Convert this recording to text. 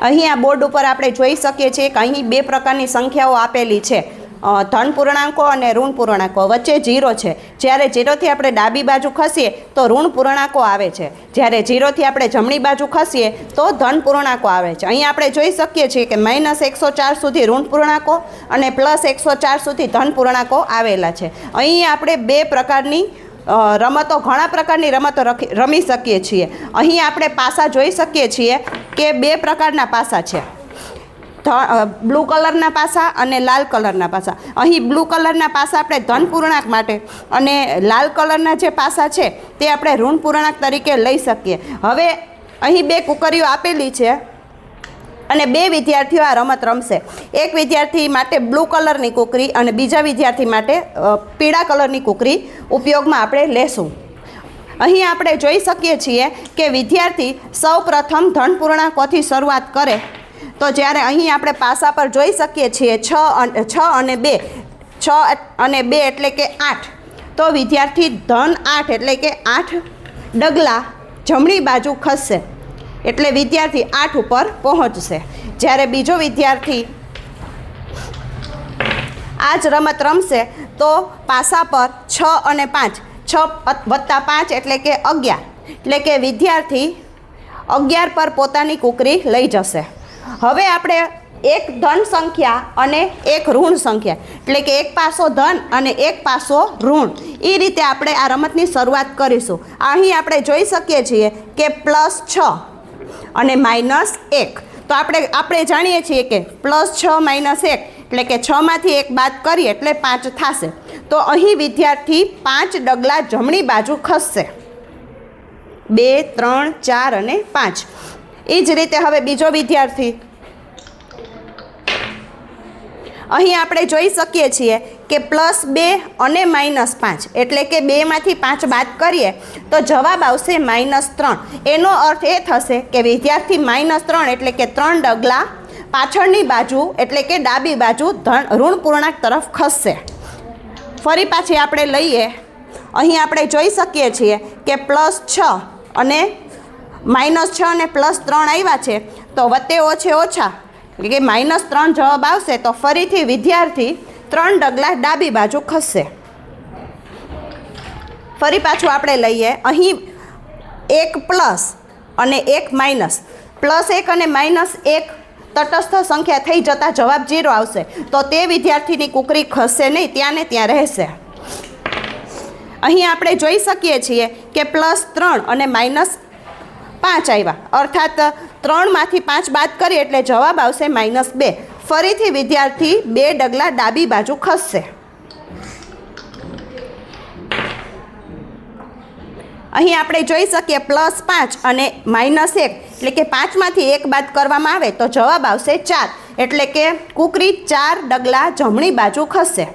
અહીં આ બોર્ડ ઉપર આપણે જોઈ શકીએ છીએ કે અહીં બે પ્રકારની સંખ્યાઓ આપેલી છે, ધન પૂર્ણાંકો અને ઋણ પૂર્ણાંકો, વચ્ચે 0 છે। જ્યારે 0થી આપણે ડાબી બાજુ ખસીએ તો ઋણ પૂર્ણાંકો આવે છે, જ્યારે 0થી આપણે જમણી બાજુ ખસીએ તો ધન પૂર્ણાંકો આવે છે। અહીં આપણે જોઈ શકીએ છીએ કે -104 સુધી ઋણ પૂર્ણાંકો અને +104 સુધી ધન પૂર્ણાંકો આવેલા છે। અહીં આપણે બે પ્રકારની રમતો, ઘણા પ્રકારની રમતો રમી શકીએ છીએ। અહીં આપણે પાસા જોઈ શકીએ છીએ કે બે પ્રકારના પાસા છે, બ્લુ કલરના પાસા અને લાલ કલરના પાસા। અહીં બ્લુ કલરના પાસા આપણે ધન પૂર્ણાંક માટે અને લાલ કલરના જે પાસા છે તે આપણે ઋણ પૂર્ણાંક તરીકે લઈ શકીએ। હવે અહીં બે કુકરીઓ આપેલી છે અને બે વિદ્યાર્થીઓ આ રમત રમશે। એક વિદ્યાર્થી માટે બ્લુ કલરની કુકરી અને બીજા વિદ્યાર્થી માટે પીળા કલરની કુકરી ઉપયોગમાં આપણે લેશું। અહીં આપણે જોઈ શકીએ છીએ કે વિદ્યાર્થી સૌ પ્રથમ ધન પૂર્ણાંકોથી શરૂઆત કરે તો જ્યારે અહીં આપણે પાસા પર જોઈ શકીએ છીએ 6 અને 2, 6 અને 2 એટલે કે 8, તો વિદ્યાર્થી ધન 8 એટલે કે 8 ડગલા જમણી બાજુ ખસશે, એટલે વિદ્યાર્થી 8 ઉપર પહોંચશે। જ્યારે બીજો વિદ્યાર્થી આ જ રમત રમશે તો પાસા પર 6 અને 5, 6 વત્તા 5 એટલે કે 11, એટલે કે વિદ્યાર્થી 11 પર પોતાની કુકરી લઈ જશે। હવે આપણે એક ધન સંખ્યા અને એક ઋણ સંખ્યા, એટલે કે એક પાસો ધન અને એક પાસો ઋણ, એ રીતે આપણે આ રમતની શરૂઆત કરીશું। અહીં આપણે જોઈ શકીએ છીએ કે +6 અને -1, તો આપણે જાણીએ છીએ કે +6 - 1 એટલે કે 6માંથી 1 બાદ કરીએ એટલે 5 થશે, તો અહીં વિદ્યાર્થી 5 ડગલા જમણી બાજુ ખસશે, 2, 3, 4 અને 5। એ જ રીતે હવે બીજો વિદ્યાર્થી, અહીં આપણે જોઈ શકીએ છીએ કે +2 અને -5 એટલે કે 2માંથી 5 બાદ કરીએ તો જવાબ આવશે -3। એનો અર્થ એ થશે કે વિદ્યાર્થી -3 એટલે કે 3 ડગલા પાછળની બાજુ એટલે કે ડાબી બાજુ ઋણ પૂર્ણાંક તરફ ખસશે। ફરી પાછી આપણે લઈએ, અહીં આપણે જોઈ શકીએ છીએ કે +6 અને -6 અને +3 આવ્યા છે, તો વત્તે ઓછે ઓછા એટલે કે -3 જવાબ આવશે, તો ફરીથી વિદ્યાર્થી 3 ડગલા ડાબી બાજુ ખસશે। ફરી પાછું આપણે લઈએ, અહીં એક પ્લસ અને એક માઇનસ, +1 અને -1 તટસ્થ સંખ્યા થઈ જતાં જવાબ 0 આવશે, તો તે વિદ્યાર્થીની કુકરી ખસશે નહીં, ત્યાં ને ત્યાં રહેશે। અહીં આપણે જોઈ શકીએ છીએ કે +3 અને -5 આવ્યા, અર્થાત 3માંથી 5 બાદ કરીએ એટલે જવાબ આવશે -2। ફરીથી વિદ્યાર્થી 2 ડગલા ડાબી બાજુ ખસશે। અહીં આપણે જોઈ શકીએ +5 અને -1 એટલે કે 5માંથી 1 બાદ કરવામાં આવે તો જવાબ આવશે 4, એટલે કે કુકરી 4 ડગલા જમણી બાજુ ખસશે।